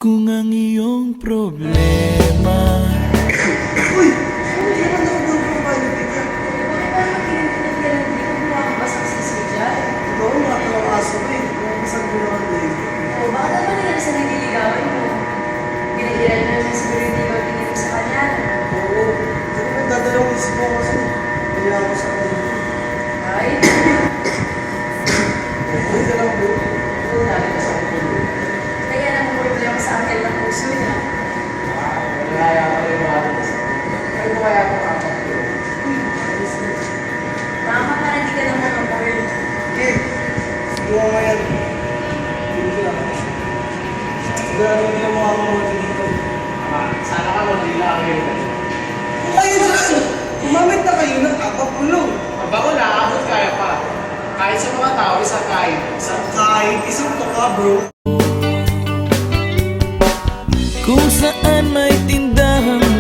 kung ang iyong problema. Uy! Hindi naman ako bro palitin ka. Parang makinig ka lang dito, bumakabasang sisi dyan. Ikaw ang mga tawang aso ko eh. Kung masag mo naman din. O, baka naman nangyari sa nililigawan mo. Binahiran na naman siguro yung ikaw tingin mo sa kanya. Oo. Hindi ko nagdadalawang isip mo kasi kaya ako sa kanya. Ay, Okay ka lang bro. oo, dami ko sa akin. Kaya naman problema sa akin ng puso niya. Wala yata rin mga alas. Ay mo kaya ako kapag bro. Tama ka, hindi ka naman ang boy. Okay. Sige mo yan. Sige lang. Sigurado hindi na mukha mo dito. Sana ka mag-ila kayo. Kung kayo dyan! Gumamit na kayo ng kapapulong. Mabago na, abot kaya pa. Kahit sa mga tao, isang kain. Kahit isang toka bro. Kung saan may tindahang